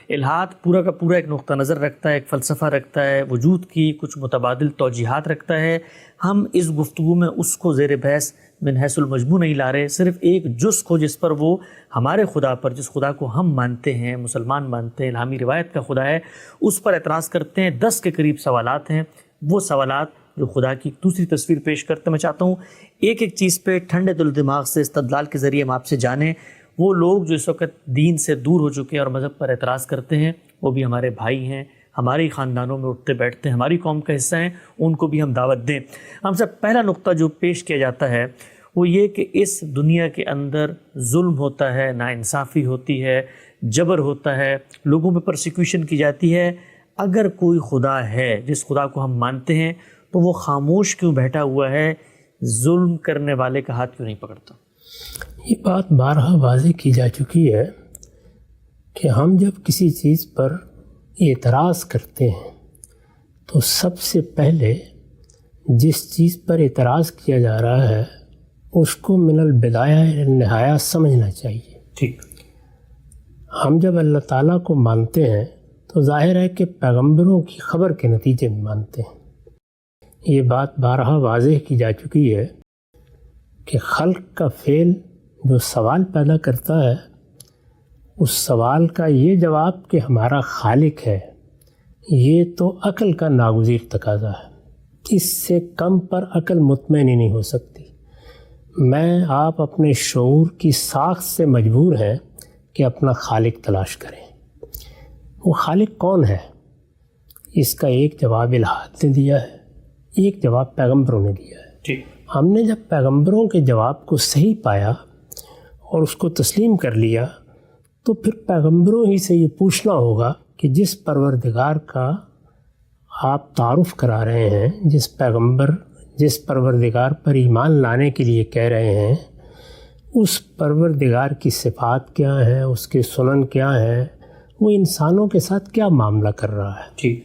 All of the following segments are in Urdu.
الحاد پورا کا پورا ایک نقطہ نظر رکھتا ہے، ایک فلسفہ رکھتا ہے، وجود کی کچھ متبادل توجیحات رکھتا ہے. ہم اس گفتگو میں اس کو زیر بحث من حیث المجموع نہیں لا رہے، صرف ایک جز کو جس پر وہ ہمارے خدا پر، جس خدا کو ہم مانتے ہیں، مسلمان مانتے ہیں، الہامی روایت کا خدا ہے، اس پر اعتراض کرتے ہیں. 10 کے قریب سوالات ہیں. وہ سوالات جو خدا کی دوسری تصویر پیش کرتے، میں چاہتا ہوں ایک ایک چیز پہ ٹھنڈے دل دماغ سے استدلال کے ذریعے ہم آپ سے جانیں. وہ لوگ جو اس وقت دین سے دور ہو چکے ہیں اور مذہب پر اعتراض کرتے ہیں، وہ بھی ہمارے بھائی ہیں، ہمارے ہی خاندانوں میں اٹھتے بیٹھتے ہیں، ہماری قوم کا حصہ ہیں، ان کو بھی ہم دعوت دیں. ہم سے پہلا نقطہ جو پیش کیا جاتا ہے وہ یہ کہ اس دنیا کے اندر ظلم ہوتا ہے، ناانصافی ہوتی ہے، جبر ہوتا ہے، لوگوں پہ پرسیکیوشن کی جاتی ہے. اگر کوئی خدا ہے جس خدا کو ہم مانتے ہیں تو وہ خاموش کیوں بیٹھا ہوا ہے، ظلم کرنے والے کا ہاتھ کیوں نہیں پکڑتا؟ یہ بات بارہا واضح کی جا چکی ہے کہ ہم جب کسی چیز پر اعتراض کرتے ہیں تو سب سے پہلے جس چیز پر اعتراض کیا جا رہا ہے اس کو من البدایہ نہایہ سمجھنا چاہیے. ٹھیک. ہم جب اللہ تعالیٰ کو مانتے ہیں تو ظاہر ہے کہ پیغمبروں کی خبر کے نتیجے میں مانتے ہیں. یہ بات بارہا واضح کی جا چکی ہے کہ خلق کا فعل جو سوال پیدا کرتا ہے، اس سوال کا یہ جواب کہ ہمارا خالق ہے، یہ تو عقل کا ناگزیر تقاضا ہے. اس سے کم پر عقل مطمئن ہی نہیں ہو سکتی. میں آپ اپنے شعور کی ساخت سے مجبور ہیں کہ اپنا خالق تلاش کریں. وہ خالق کون ہے؟ اس کا ایک جواب الہاد نے دیا ہے، ایک جواب پیغمبروں نے دیا ہے. ٹھیک. ہم نے جب پیغمبروں کے جواب کو صحیح پایا اور اس کو تسلیم کر لیا تو پھر پیغمبروں ہی سے یہ پوچھنا ہوگا کہ جس پروردگار کا آپ تعارف کرا رہے ہیں، جس پروردگار پر ایمان لانے کے لیے کہہ رہے ہیں، اس پروردگار کی صفات کیا ہیں، اس کے سنن کیا ہیں، وہ انسانوں کے ساتھ کیا معاملہ کر رہا ہے. ٹھیک.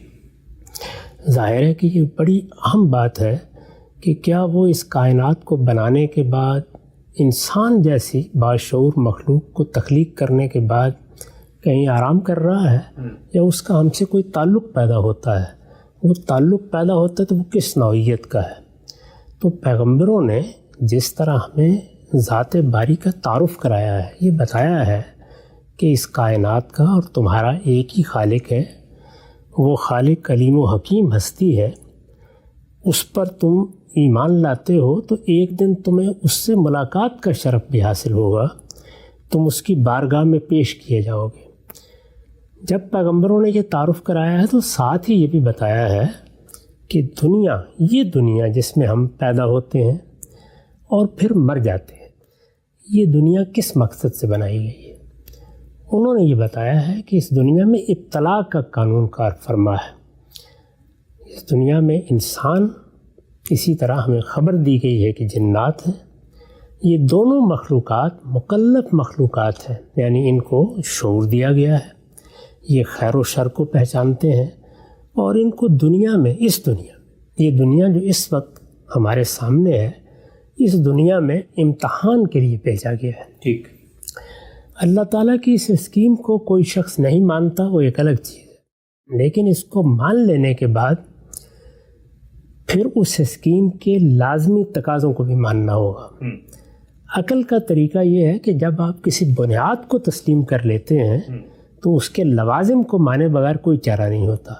ظاہر ہے کہ یہ بڑی اہم بات ہے کہ کیا وہ اس کائنات کو بنانے کے بعد انسان جیسی باشعور مخلوق کو تخلیق کرنے کے بعد کہیں آرام کر رہا ہے یا اس کا ہم سے کوئی تعلق پیدا ہوتا ہے. وہ تعلق پیدا ہوتا ہے تو وہ کس نوعیت کا ہے؟ تو پیغمبروں نے جس طرح ہمیں ذات باری کا تعارف کرایا ہے، یہ بتایا ہے کہ اس کائنات کا اور تمہارا ایک ہی خالق ہے. وہ خالق علیم و حکیم ہستی ہے. اس پر تم ایمان لاتے ہو تو ایک دن تمہیں اس سے ملاقات کا شرف بھی حاصل ہوگا، تم اس کی بارگاہ میں پیش کیے جاؤ گے. جب پیغمبروں نے یہ تعارف کرایا ہے تو ساتھ ہی یہ بھی بتایا ہے کہ یہ دنیا جس میں ہم پیدا ہوتے ہیں اور پھر مر جاتے ہیں، یہ دنیا کس مقصد سے بنائی گئی ہے. انہوں نے یہ بتایا ہے کہ اس دنیا میں ابتلاء کا قانون کار فرما ہے. اس دنیا میں انسان، اسی طرح ہمیں خبر دی گئی ہے کہ جنات ہیں. یہ دونوں مخلوقات مکلف مخلوقات ہیں، یعنی ان کو شعور دیا گیا ہے، یہ خیر و شر کو پہچانتے ہیں، اور ان کو یہ دنیا جو اس وقت ہمارے سامنے ہے، اس دنیا میں امتحان کے لیے بھیجا گیا ہے. ٹھیک. اللہ تعالیٰ کی اس اسکیم کو کوئی شخص نہیں مانتا، وہ ایک الگ چیز ہے، لیکن اس کو مان لینے کے بعد پھر اس اسکیم کے لازمی تقاضوں کو بھی ماننا ہوگا. عقل کا طریقہ یہ ہے کہ جب آپ کسی بنیاد کو تسلیم کر لیتے ہیں تو اس کے لوازم کو مانے بغیر کوئی چارہ نہیں ہوتا.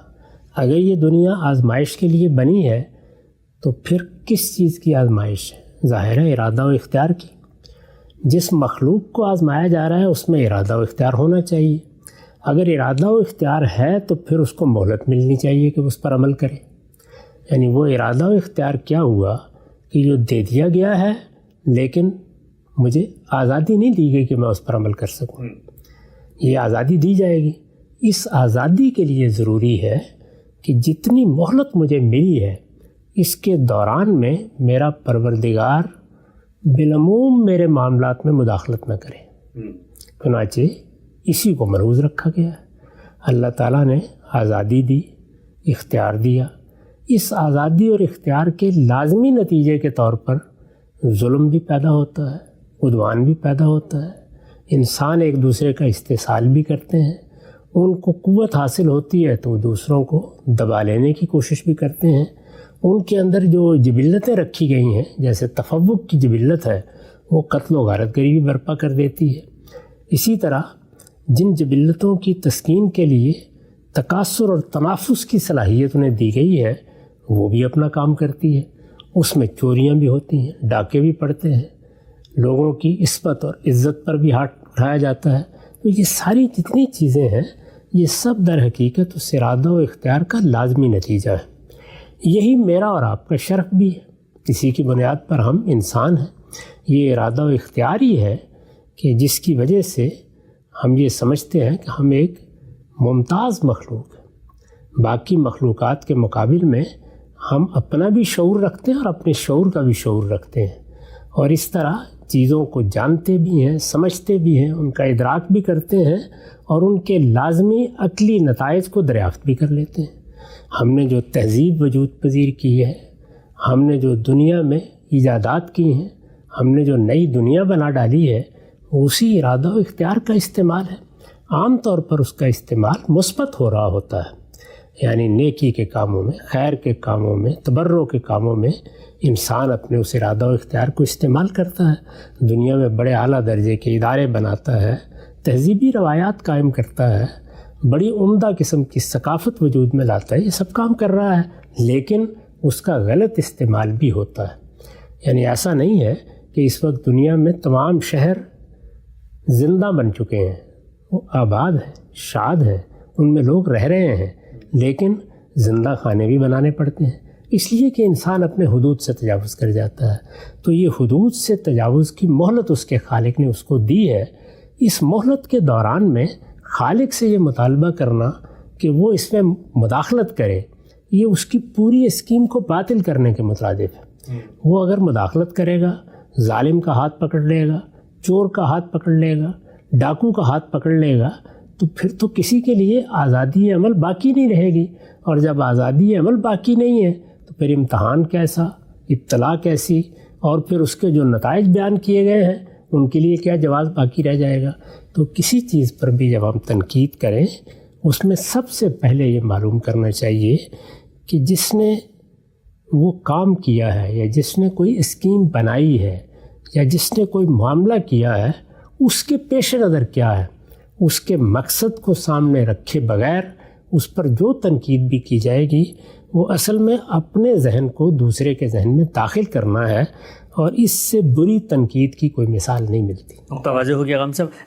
اگر یہ دنیا آزمائش کے لیے بنی ہے تو پھر کس چیز کی آزمائش ہے؟ ظاہر ہے ارادہ و اختیار کی. جس مخلوق کو آزمایا جا رہا ہے اس میں ارادہ و اختیار ہونا چاہیے. اگر ارادہ و اختیار ہے تو پھر اس کو مہلت ملنی چاہیے کہ اس پر عمل کرے. یعنی وہ ارادہ و اختیار کیا ہوا کہ جو دے دیا گیا ہے لیکن مجھے آزادی نہیں دی گئی کہ میں اس پر عمل کر سکوں. یہ آزادی دی جائے گی. اس آزادی کے لیے ضروری ہے کہ جتنی مہلت مجھے ملی ہے اس کے دوران میں میرا پروردگار بالعموم میرے معاملات میں مداخلت نہ کرے. چنانچہ اسی کو مرکوز رکھا گیا ہے. اللہ تعالیٰ نے آزادی دی، اختیار دیا. اس آزادی اور اختیار کے لازمی نتیجے کے طور پر ظلم بھی پیدا ہوتا ہے، عدوان بھی پیدا ہوتا ہے، انسان ایک دوسرے کا استحصال بھی کرتے ہیں، ان کو قوت حاصل ہوتی ہے تو وہ دوسروں کو دبا لینے کی کوشش بھی کرتے ہیں. ان کے اندر جو جبلتیں رکھی گئی ہیں، جیسے تفوق کی جبلت ہے، وہ قتل و غارت گری بھی برپا کر دیتی ہے. اسی طرح جن جبلتوں کی تسکین کے لیے تکاثر اور تنافس کی صلاحیت انہیں دی گئی ہے، وہ بھی اپنا کام کرتی ہے. اس میں چوریاں بھی ہوتی ہیں، ڈاکے بھی پڑتے ہیں، لوگوں کی عصمت اور عزت پر بھی ہاتھ اٹھایا جاتا ہے. تو یہ ساری جتنی چیزیں ہیں، یہ سب در حقیقت اس ارادہ و اختیار کا لازمی نتیجہ ہے. یہی میرا اور آپ کا شرف بھی ہے. اسی کی بنیاد پر ہم انسان ہیں. یہ ارادہ و اختیار ہی ہے کہ جس کی وجہ سے ہم یہ سمجھتے ہیں کہ ہم ایک ممتاز مخلوق ہیں. باقی مخلوقات کے مقابل میں ہم اپنا بھی شعور رکھتے ہیں اور اپنے شعور کا بھی شعور رکھتے ہیں، اور اس طرح چیزوں کو جانتے بھی ہیں، سمجھتے بھی ہیں، ان کا ادراک بھی کرتے ہیں، اور ان کے لازمی عقلی نتائج کو دریافت بھی کر لیتے ہیں. ہم نے جو تہذیب وجود پذیر کی ہے، ہم نے جو دنیا میں ایجادات کی ہیں، ہم نے جو نئی دنیا بنا ڈالی ہے، اسی ارادہ و اختیار کا استعمال ہے. عام طور پر اس کا استعمال مثبت ہو رہا ہوتا ہے، یعنی نیکی کے کاموں میں، خیر کے کاموں میں، تبرع کے کاموں میں انسان اپنے اس ارادہ و اختیار کو استعمال کرتا ہے. دنیا میں بڑے اعلیٰ درجے کے ادارے بناتا ہے، تہذیبی روایات قائم کرتا ہے، بڑی عمدہ قسم کی ثقافت وجود میں لاتا ہے. یہ سب کام کر رہا ہے، لیکن اس کا غلط استعمال بھی ہوتا ہے. یعنی ایسا نہیں ہے کہ اس وقت دنیا میں تمام شہر زندہ بن چکے ہیں، وہ آباد ہیں، شاد ہیں، ان میں لوگ رہ رہے ہیں، لیکن زندہ خانے بھی بنانے پڑتے ہیں، اس لیے کہ انسان اپنے حدود سے تجاوز کر جاتا ہے. تو یہ حدود سے تجاوز کی مہلت اس کے خالق نے اس کو دی ہے. اس مہلت کے دوران میں خالق سے یہ مطالبہ کرنا کہ وہ اس میں مداخلت کرے، یہ اس کی پوری اسکیم کو باطل کرنے کے مترادف ہے. وہ اگر مداخلت کرے گا، ظالم کا ہاتھ پکڑ لے گا، چور کا ہاتھ پکڑ لے گا، ڈاکو کا ہاتھ پکڑ لے گا، تو پھر تو کسی کے لیے آزادی عمل باقی نہیں رہے گی. اور جب آزادی عمل باقی نہیں ہے تو پھر امتحان کیسا، ابتلا کیسی، اور پھر اس کے جو نتائج بیان کیے گئے ہیں ان کے لیے کیا جواز باقی رہ جائے گا. تو کسی چیز پر بھی جب ہم تنقید کریں، اس میں سب سے پہلے یہ معلوم کرنا چاہیے کہ جس نے وہ کام کیا ہے، یا جس نے کوئی اسکیم بنائی ہے، یا جس نے کوئی معاملہ کیا ہے، اس کے پیش نظر کیا ہے. اس کے مقصد کو سامنے رکھے بغیر اس پر جو تنقید بھی کی جائے گی، وہ اصل میں اپنے ذہن کو دوسرے کے ذہن میں داخل کرنا ہے، اور اس سے بری تنقید کی کوئی مثال نہیں ملتی. متوازی ہو گیا غم صاحب.